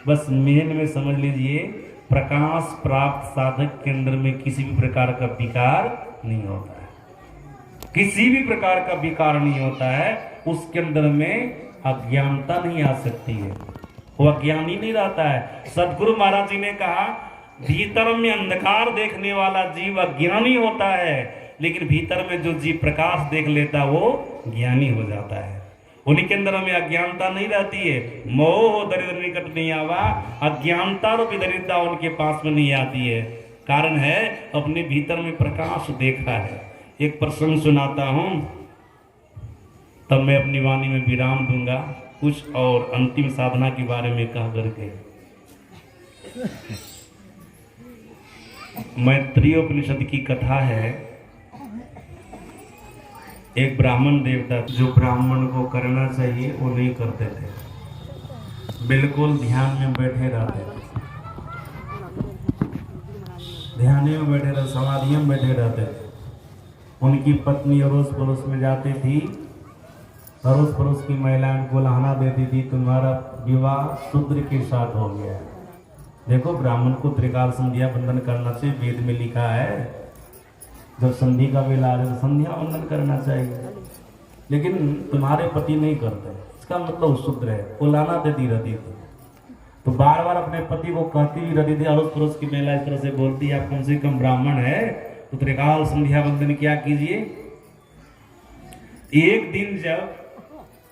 बस मेन में समझ लीजिए, प्रकाश प्राप्त साधक के अंदर में किसी भी प्रकार का विकार नहीं होता है, किसी भी प्रकार का विकार नहीं होता है। उसके अंदर में अज्ञानता नहीं आ सकती है, वो अज्ञानी नहीं रहता है। सदगुरु महाराज जी ने कहा, भीतर में अंधकार देखने वाला जीव अज्ञानी होता है, लेकिन भीतर में जो जीव प्रकाश देख लेता वो ज्ञानी हो जाता है। उन्हीं के अंदर में अज्ञानता नहीं रहती है। मोह दरिद्र निकट नहीं आवा, अज्ञानता रूपी दरिद्रता उनके पास में नहीं आती है। कारण है अपने भीतर में प्रकाश देखा है। एक प्रसंग सुनाता हूं, तब मैं अपनी वाणी में विराम दूंगा, कुछ और अंतिम साधना के बारे में कह करके। मैत्रेयोपनिषद की कथा है। एक ब्राह्मण देवता, जो ब्राह्मण को करना चाहिए वो नहीं करते थे, बिल्कुल ध्यान में बैठे रहते थे, ध्यान में बैठे रहते, समाधि में बैठे रहते थे। उनकी पत्नी अड़ोस पड़ोस में जाती थी, अड़ोस पड़ोस की महिलाएं को लहाना देती थी, तुम्हारा विवाह शूद्र के साथ हो गया। देखो, ब्राह्मण को त्रिकाल संध्या बंधन करना चाहिए, वेद में लिखा है। जब संधि का वेला आ जाए तो संध्या बंधन करना चाहिए, लेकिन तुम्हारे पति नहीं करते, इसका मतलब शूद्र है। वो लाना देती रहती थी, तो बार बार अपने पति को कहती भी रहती थी। अड़ोस पड़ोस की महिला इस तरह से बोलती, आप कम से कम ब्राह्मण है तो त्रिकाल संध्या बंधन क्या कीजिए। एक दिन जब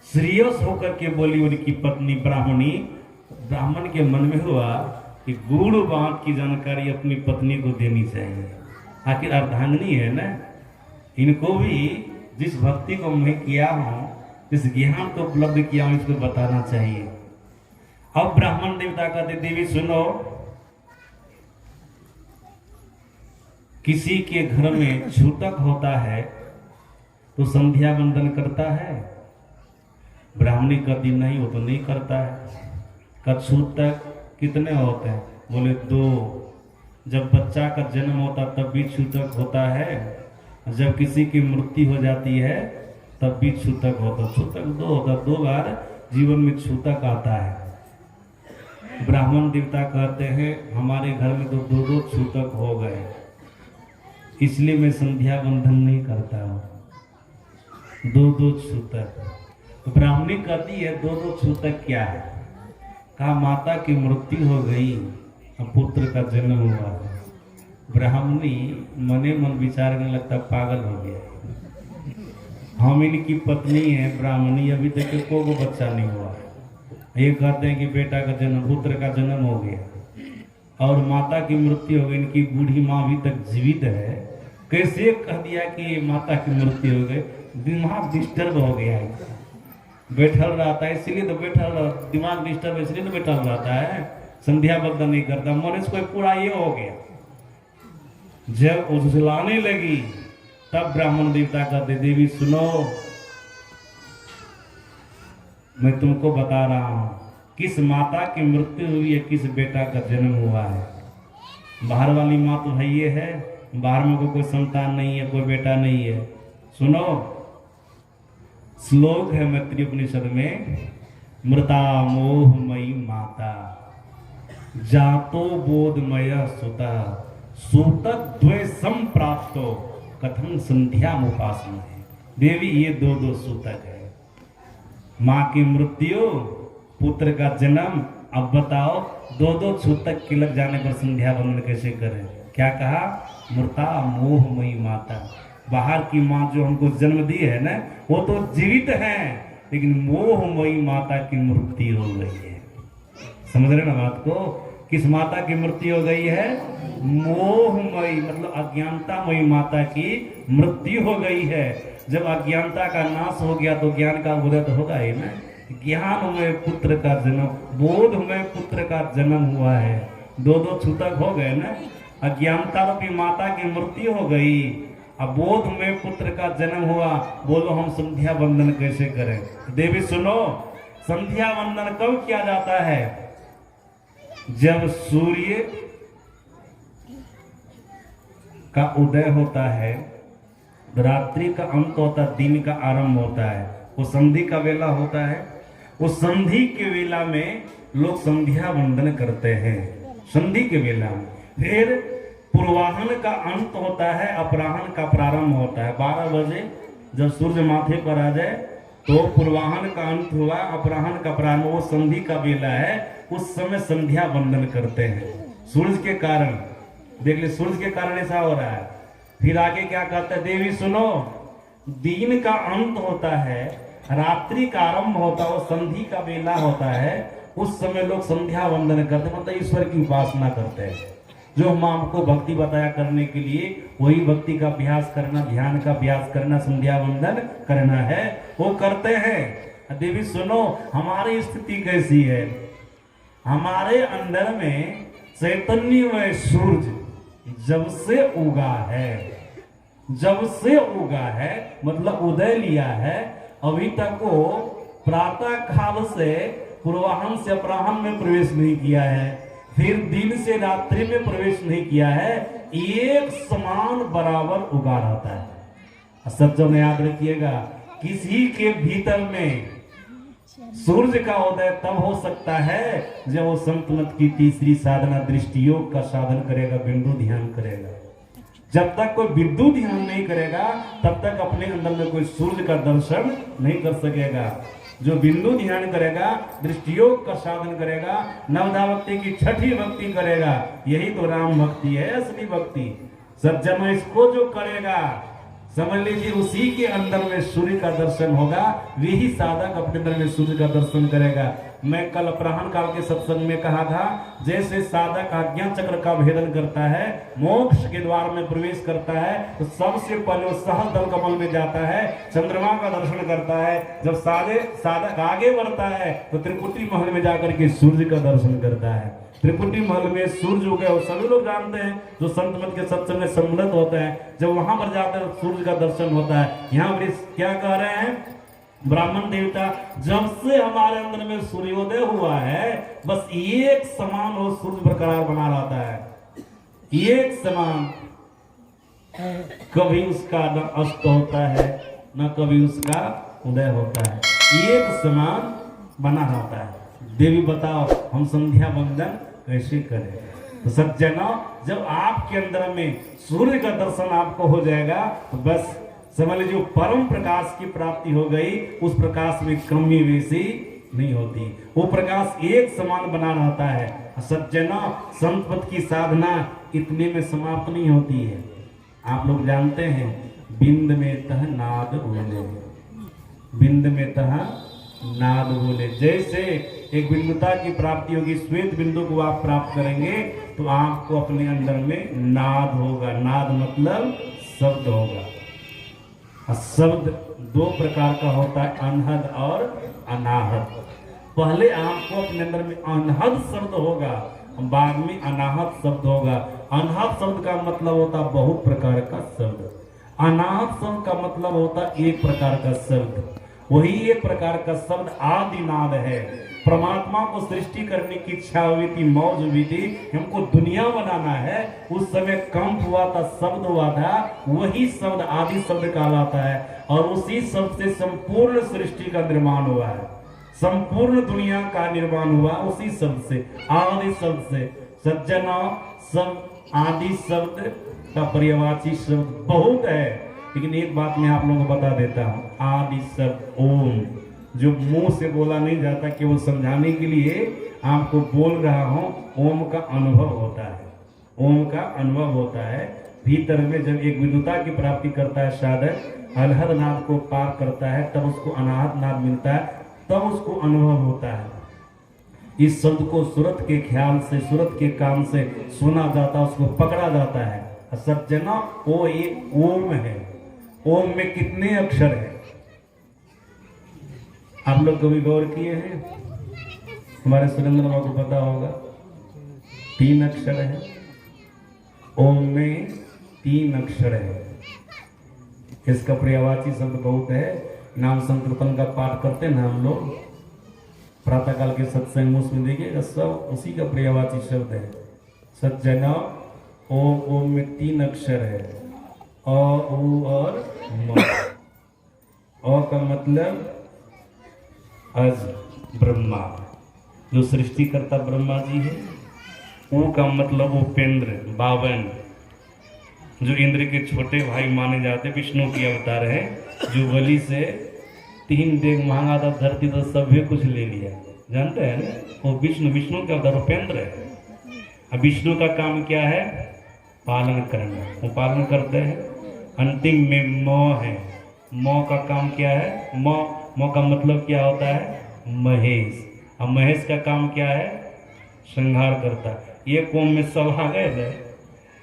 सीरियस होकर के बोली उनकी पत्नी ब्राह्मणी, ब्राह्मण के मन में हुआ कि गुड़ बात की जानकारी अपनी पत्नी को देनी चाहिए, आखिर अर्धांगिनी है ना, इनको भी जिस भक्ति को मैं किया हूँ, जिस ज्ञान को उपलब्ध किया हूँ, इसको बताना चाहिए। अब ब्राह्मण देवता कहते, देवी सुनो, किसी के घर में छूतक होता है तो संध्या बंधन करता है? ब्राह्मणी कहती नहीं, वो तो नहीं करता है। का छूतक कितने होते हैं? बोले 2। जब बच्चा का जन्म होता तब भी छूतक होता है, जब किसी की मृत्यु हो जाती है तब भी छूतक होता। छूतक 2 होता, 2 बार जीवन में छूतक आता है। ब्राह्मण देवता कहते हैं हमारे घर में तो 2-2 छूतक हो गए, इसलिए मैं संध्या बंधन नहीं करता हूँ। 2-2 छूतक। तो ब्राह्मणी कहती है 2-2 छूतक क्या है? कहा माता की मृत्यु हो गई, अब पुत्र का जन्म हुआ। ब्राह्मणी मने मन विचार करने लगता, पागल हो गया, हम इनकी पत्नी है ब्राह्मणी, अभी तक को बच्चा नहीं हुआ। ये कहते हैं कि बेटा का जन्म, पुत्र का जन्म हो गया और माता की मृत्यु हो गई, इनकी बूढ़ी माँ अभी तक जीवित है। कैसे कह दिया कि माता की मृत्यु हो गई? दिमाग डिस्टर्ब हो गया है, बैठल रहता है, इसलिए तो बैठल, दिमाग डिस्टर्ब इसलिए तो बैठल रहता है, संध्या बंधन नहीं करता। मनुष्य को पूरा ये हो गया। जब उछलाने लगी तब ब्राह्मण देवता कहते, देवी सुनो, मैं तुमको बता रहा हूं किस माता की मृत्यु हुई है, किस बेटा का जन्म हुआ है। बाहर वाली माँ तो है ये है, बाहर में कोई संतान नहीं है, कोई बेटा नहीं है। सुनो, श्लोक है मैत्री उपनिषद में, मृता मोहमयी माता जातो बोधमय सुता सूत द्वैसम प्राप्तो कथम संध्या मुपासना है। देवी ये दो दो सूतक है, माँ की मृत्यु, पुत्र का जन्म। अब बताओ दो दो सूतक के लग जाने पर संध्या वंदन कैसे करें? क्या कहा? मृता मोहमयी माता। बाहर की माँ जो हमको जन्म दी है ना, वो तो जीवित है, लेकिन मोहमयी माता की मृत्यु हो गई है। समझ रहे ना बात को? किस माता की मृत्यु हो गई है? मोहमयी मतलब अज्ञानतामयी माता की मृत्यु हो गई है। जब अज्ञानता का नाश हो गया तो ज्ञान का उदय तो होगा ही ना। ज्ञान में पुत्र का जन्म, बोध में पुत्र का जन्म हुआ है। दो दो छूतक हो गए ना। अज्ञानता रूपी माता की मृत्यु हो गई, अब बोध में पुत्र का जन्म हुआ। बोलो हम संध्या वंदन कैसे करें? देवी सुनो, संध्या वंदन कब किया जाता है? जब सूर्य का उदय होता है, रात्रि का अंत होता है, दिन का आरंभ होता है, वो संधि का वेला होता है। उस संधि के वेला में लोग संध्या वंदन करते हैं, संधि के वेला में। फिर पूर्वाहन का अंत होता है, अपराहन का प्रारंभ होता है। 12 बजे जब सूर्य माथे पर आ जाए तो पूर्वाहन का अंत हुआ, अपराहन का प्रारंभ, वो संधि का वेला है। उस समय संध्या वंदन करते हैं सूर्य के कारण। देख ले, सूर्य के कारण ऐसा हो रहा है। फिर आगे क्या कहते हैं? देवी सुनो, दिन का अंत होता है, रात्रि का आरंभ होता है, वो संधि का वेला होता है। उस समय लोग संध्या वंदन करते, मतलब ईश्वर की उपासना करते हैं। जो हम आपको भक्ति बताया करने के लिए, वही भक्ति का अभ्यास करना, ध्यान का अभ्यास करना, संध्या वंदन करना है, वो करते हैं। देवी सुनो, हमारी स्थिति कैसी है? हमारे अंदर में चैतन्यमय सूर्य जब से उगा है, जब से उगा है मतलब उदय लिया है, अभी तक वो प्रातः काल से पूर्वाहन से अपराहन में प्रवेश नहीं किया है, फिर दिन से रात्रि में प्रवेश नहीं किया है। एक समान बराबर उगा रहता है। सज्जनों ने याद रखिएगा, किसी के भीतर में सूर्य का उदय तब हो सकता है जब वो संत मत की तीसरी साधना दृष्टि योग का साधन करेगा, बिंदु ध्यान करेगा। जब तक कोई बिंदु ध्यान नहीं करेगा तब तक अपने अंदर में कोई सूर्य का दर्शन नहीं कर सकेगा। जो बिंदु ध्यान करेगा, दृष्टि योग का साधन करेगा, नवधा भक्ति की छठी भक्ति करेगा, यही तो राम भक्ति है, असली भक्ति। सज्जनों, इसको जो करेगा समझ लीजिए उसी के अंदर में सूर्य का दर्शन होगा। वही साधक अपने अंदर में सूर्य का दर्शन करेगा। मैं कल अपराह्न काल के सत्संग में कहा था, जैसे साधक आज्ञा चक्र का भेदन करता है, मोक्ष के द्वार में प्रवेश करता है, तो सबसे पहले वो सहज दल कमल में जाता है, चंद्रमा का दर्शन करता है। जब साधक आगे बढ़ता है तो त्रिकुटी महल में जाकर के सूर्य का दर्शन करता है। त्रिकुटी महल में सूर्य उगे, और सभी लोग जानते हैं जो संत मत के सत्संग में सम्मिलित होते हैं, जब वहां पर जाते हैं सूर्य का दर्शन होता है। यहाँ पर क्या कह रहे हैं ब्राह्मण देवता? जब से हमारे अंदर में सूर्योदय हुआ है, बस एक समान वो सूर्य बरकरार बना रहता है, एक समान। कभी उसका न अस्त होता है, न कभी उसका उदय होता है, एक समान बना रहता है। देवी बताओ हम संध्या वंदन कैसे करें? तो सज्जनों, जब आपके अंदर में सूर्य का दर्शन आपको हो जाएगा तो बस समझ लीजिए परम प्रकाश की प्राप्ति हो गई। उस प्रकाश में कमी बेसी नहीं होती, वो प्रकाश एक समान बना रहता है। सज्जनों, संत पद की साधना इतने में समाप्त नहीं होती है। आप लोग जानते हैं, बिंद में तह नाद बोले, बिंद में तह नाद बोले। जैसे एक बिंदुता की प्राप्ति होगी, श्वेत बिंदु को आप प्राप्त करेंगे तो आपको अपने अंदर में नाद होगा। नाद मतलब शब्द होगा। शब्द दो प्रकार का होता है, अनहद और अनाहत। पहले आपको अपने अंदर में अनहद शब्द होगा, बाद में अनाहत शब्द होगा। अनहद शब्द का मतलब होता है बहुत प्रकार का शब्द, अनाहत शब्द का मतलब होता है एक प्रकार का शब्द। वही एक प्रकार का शब्द आदिनाद है। परमात्मा को सृष्टि करने की इच्छा हुई थी, मौज हुई थी, हमको दुनिया बनाना है। उस समय कंप हुआ था, शब्द हुआ था, वही शब्द आदि शब्द कहलाता है। और उसी शब्द से संपूर्ण सृष्टि का निर्माण हुआ है, संपूर्ण दुनिया का निर्माण हुआ उसी शब्द से, आदि शब्द से। सज्जना, सब आदि शब्द का पर्यायवाची शब्द बहुत है, लेकिन एक बात मैं आप लोगों को बता देता हूं। आदि शब्द ओम, जो मुंह से बोला नहीं जाता, केवल समझाने के लिए आपको बोल रहा हूं। ओम का अनुभव होता है, ओम का अनुभव होता है भीतर में। जब एक विद्युता की प्राप्ति करता है साधक, अलहद नाद को पार करता है, तब उसको अनाहत नाद मिलता है, तब उसको अनुभव होता है। इस शब्द को सूरत के ख्याल से, सूरत के काम से सुना जाता है, उसको पकड़ा जाता है। सज्जना, वो एक ओम है। ओम में कितने अक्षर है आप लोग कभी गौर किए हैं? हमारे सुरेंद्र बाबा को पता होगा, 3 अक्षर है। ओम में 3 अक्षर है। इसका पर्यायवाची शब्द बहुत है। नाम संकीर्तन का पाठ करते हैं ना हम लोग, प्रातःकाल के सत्संग उसमें देखिएगा, सब उसी का पर्यायवाची शब्द है। सज्जना, ओम, ओम में 3 अक्षर है, अ, उ और म। अ का मतलब अज, ब्रह्मा, जो सृष्टि करता ब्रह्मा जी है। ऊ का मतलब उपेंद्र, बावन, जो इंद्र के छोटे भाई माने जाते, विष्णु की अवतार है। जो बलि से 3 डेग मांगा था धरती, तो सभी कुछ ले लिया, जानते हैं ना? वो विष्णु, विष्णु का अवतार उपेंद्र है। अब विष्णु का काम क्या है? पालन करना, वो पालन करते हैं। अंतिम में मौ है। मौ का काम क्या है? मौ का मतलब क्या होता है? महेश। अब महेश का काम क्या है? श्रृंगार करता है। ये कौम में सब आ गए।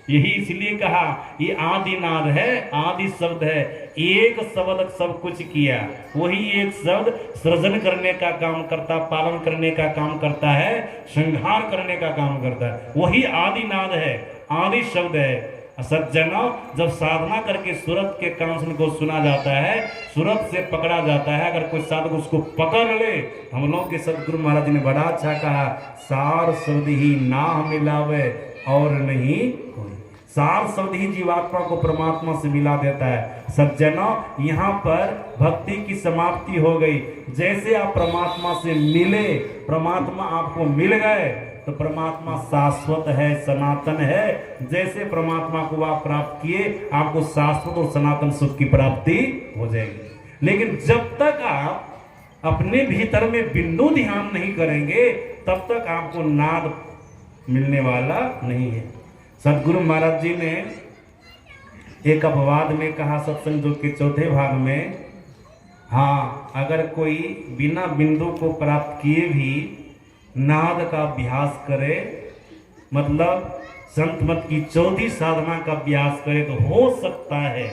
यही इसलिए कहा ये आदिनाद है, आदि शब्द है। एक शब्द सब कुछ किया, वही एक शब्द सृजन करने का काम करता, पालन करने का काम करता है, श्रृंगार करने का काम करता है। वही आदिनाद है, आदि शब्द है। सज्जनों, जब साधना करके सूरत के काम से उनको सुना जाता है, सूरत से पकड़ा जाता है, अगर कोई साधक उसको पकड़ ले, हम लोग के सदगुरु महाराज ने बड़ा अच्छा कहा, सार शब्द ही ना मिलावे और नहीं कोई। सार शब्द ही जीवात्मा को परमात्मा से मिला देता है। सज्जनों, यहाँ पर भक्ति की समाप्ति हो गई। जैसे आप परमात्मा से मिले, परमात्मा आपको मिल गए, तो परमात्मा शाश्वत है, सनातन है। जैसे परमात्मा को आप प्राप्त किए, आपको शाश्वत और सनातन सुख की प्राप्ति हो जाएगी। लेकिन जब तक आप अपने भीतर में बिंदु ध्यान नहीं करेंगे, तब तक आपको नाद मिलने वाला नहीं है। सदगुरु महाराज जी ने एक अपवाद में कहा, सत्संग जो के 4थे भाग में, हाँ, अगर कोई बिना बिंदु को प्राप्त किए भी नाद का अभ्यास करे, मतलब संत मत की 4थी साधना का अभ्यास करे, तो हो सकता है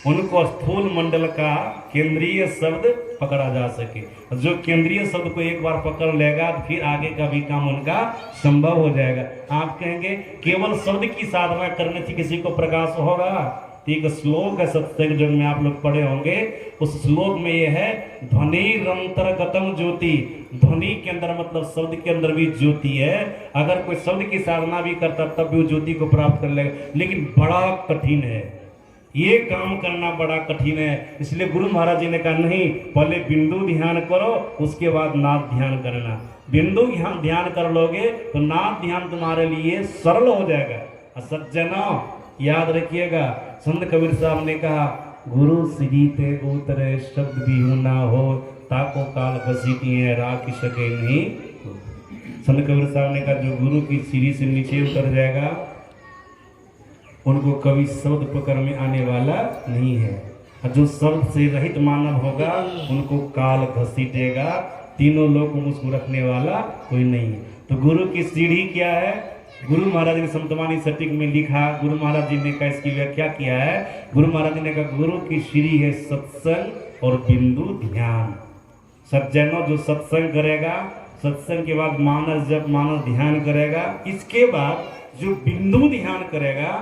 उनको स्थूल मंडल का केंद्रीय शब्द पकड़ा जा सके। जो केंद्रीय शब्द को एक बार पकड़ लेगा, तो फिर आगे का भी काम उनका संभव हो जाएगा। आप कहेंगे केवल शब्द की साधना करने से किसी को प्रकाश होगा? एक श्लोक है सत्संग जो में आप लोग पढ़े होंगे, उस श्लोक में ये है, ध्वनि रंतरगतम ज्योति। ध्वनि के अंदर मतलब शब्द के अंदर भी ज्योति है। अगर कोई शब्द की साधना भी करता तब भी वो ज्योति को प्राप्त कर लेगा, लेकिन बड़ा कठिन है, ये काम करना बड़ा कठिन है। इसलिए गुरु महाराज जी ने कहा, नहीं, पहले बिंदु ध्यान करो, उसके बाद नाद ध्यान करना। बिंदु ध्यान कर लोगे तो नाद ध्यान तुम्हारे लिए सरल हो जाएगा। सज्जनों, याद रखिएगा, संत कबीर साहब ने कहा, गुरु सीधीते उतरे शब्द भी ना हो, ताको काल घसीटिए राखी सके नहीं। संत कबीर साहब ने कहा, जो गुरु की सीढ़ी से नीचे उतर जाएगा, उनको कभी शब्द पकड़ में आने वाला नहीं है। और जो शब्द से रहित मानव होगा, उनको काल घसीटेगा। तीनों लोग उसको रखने वाला कोई नहीं है। तो गुरु की सीढ़ी क्या है? गुरु महाराज ने संतवाणी सटीक में लिखा, गुरु महाराज जी ने कहा, इसकी व्याख्या किया है। गुरु महाराज जी ने कहा, गुरु की सीढ़ी है सत्संग और बिंदु ध्यान। सज्जनों, जो सत्संग करेगा, सत्संग के बाद मानस जप, मानस ध्यान करेगा, इसके बाद जो बिंदु ध्यान करेगा,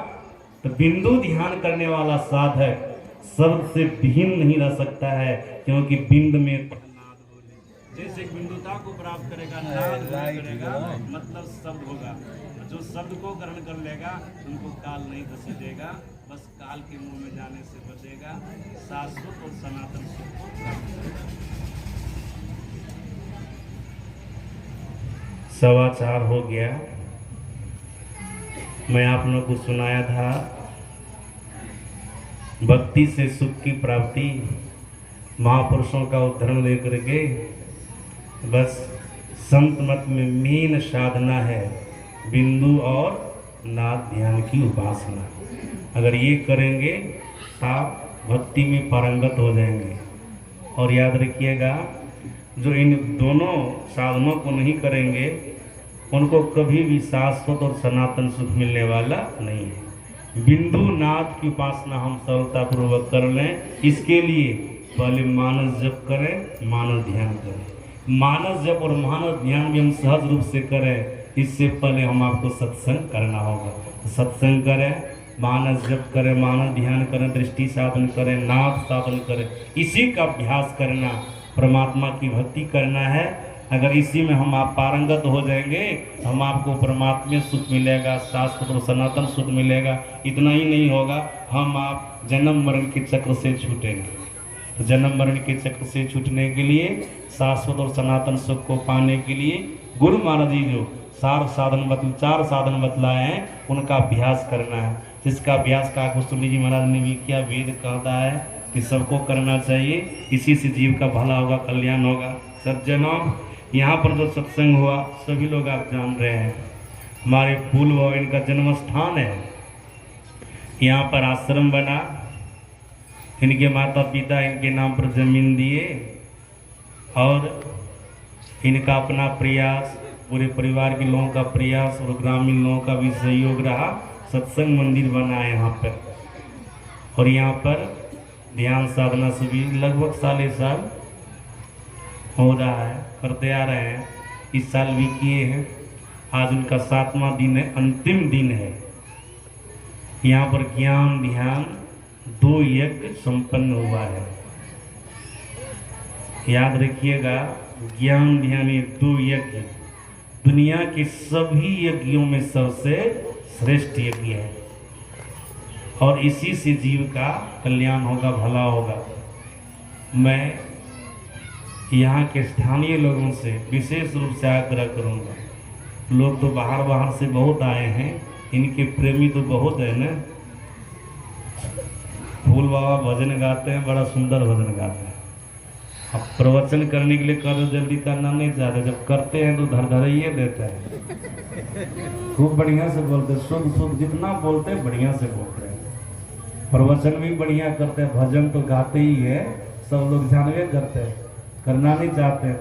तो बिंदु ध्यान करने वाला साधक शब्द से भिन्न नहीं रह सकता है, क्योंकि बिंद में नाद बोले। जैसे बिंदुता को प्राप्त करेगा, नाद करेगा, मतलब शब्द होगा। जो शब्द को ग्रहण कर लेगा उनको काल नहीं घसीटेगा, बस काल के मुंह में जाने से बचेगा, शाश्वत और सनातन सुख को प्राप्त करेगा। 4:15 हो गया। मैं आप लोगों को सुनाया था भक्ति से सुख की प्राप्ति, महापुरुषों का उदाहरण लेकर के। बस संत मत में मेन साधना है बिंदु और नाद ध्यान की उपासना। अगर ये करेंगे तो आप भक्ति में पारंगत हो जाएंगे। और याद रखिएगा, जो इन दोनों साधनों को नहीं करेंगे उनको कभी भी शाश्वत और सनातन सुख मिलने वाला नहीं है। बिंदु नाद की उपासना हम सरलतापूर्वक कर लें। इसके लिए पहले मानस जप करें, मानस ध्यान करें। मानस जप और मानस ध्यान भी हम सहज रूप से करें। इससे पहले हम आपको सत्संग करना होगा। तो सत्संग करें, मानस जप करें, मानस ध्यान करें, दृष्टि साधन करें, नाद साधन करें। इसी का अभ्यास करना, परमात्मा की भक्ति करना है। अगर इसी में हम आप पारंगत हो जाएंगे तो हम आपको परमात्मा सुख मिलेगा, शाश्वत और सनातन सुख मिलेगा। इतना ही नहीं होगा, हम आप जन्म मरण के चक्र से छूटेंगे। तो जन्म मरण के चक्र से छूटने के लिए, शाश्वत और सनातन सुख को पाने के लिए गुरु महाराज जी जो चार साधन बतलाए हैं उनका अभ्यास करना है। जिसका अभ्यास का कुसुमी जी महाराज ने भी किया। वेद कहता है कि सबको करना चाहिए, इसी से जीव का भला होगा, कल्याण होगा। सज्जनों, यहाँ पर जो सत्संग हुआ सभी लोग आप जान रहे हैं, हमारे फूल बाबा इनका जन्म स्थान है। यहाँ पर आश्रम बना, इनके माता पिता इनके नाम पर जमीन दिए और इनका अपना प्रयास, पूरे परिवार के लोगों का प्रयास और ग्रामीण लोगों का भी सहयोग रहा। सत्संग मंदिर बना है यहाँ पर। और यहाँ पर ध्यान साधना से भी लगभग साल हो रहा है, करते आ रहे हैं। इस साल भी किए हैं। आज उनका 7वां दिन है, अंतिम दिन है। यहाँ पर ज्ञान ध्यान 2 यज्ञ संपन्न हुआ है। याद रखिएगा, ज्ञान ध्यान ये 2 यज्ञ दुनिया के सभी यज्ञों में सबसे श्रेष्ठ यज्ञ है। और इसी से जीव का कल्याण होगा, भला होगा। मैं यहाँ के स्थानीय लोगों से विशेष रूप से आग्रह करूँगा। लोग तो बाहर से बहुत आए हैं, इनके प्रेमी तो बहुत है ना। फूल बाबा भजन गाते हैं, बड़ा सुंदर भजन गाते हैं। अब प्रवचन करने के लिए कर जल्दी करना नहीं चाहते, जब करते हैं तो धरधराइए देते हैं। खूब बढ़िया से बोलते हैं, शुद्ध जितना बोलते हैं बढ़िया से बोलते हैं। प्रवचन भी बढ़िया करते हैं, भजन तो गाते ही है, सब लोग जानवे करते हैं, करना नहीं चाहते।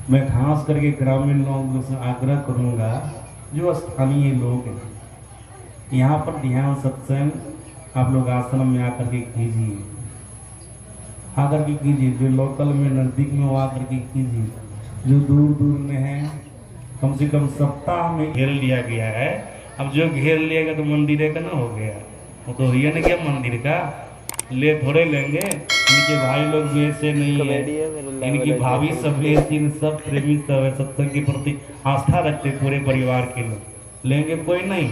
मैं खास करके ग्रामीण लोगों से आग्रह करूँगा, जो स्थानीय लोग हैं, यहाँ पर ध्यान सत्संग आप लोग आश्रम में आकर के कीजिए, आकर के कीजिए। जो लोकल में नज़दीक में वो आकर के कीजिए। जो दूर में है, कम से कम सप्ताह में घेर लिया गया है। अब जो घेर लिएगा तो मंदिर का ना हो गया, वो तो ये ना क्या मंदिर का ले थोड़े लेंगे। इनके भाई लोग भी ऐसे नहीं है, इनकी भाभी सब भी ऐसी, सब प्रेमी सब है, सत्संग के प्रति आस्था रखते पूरे परिवार के लोग। लेंगे कोई नहीं।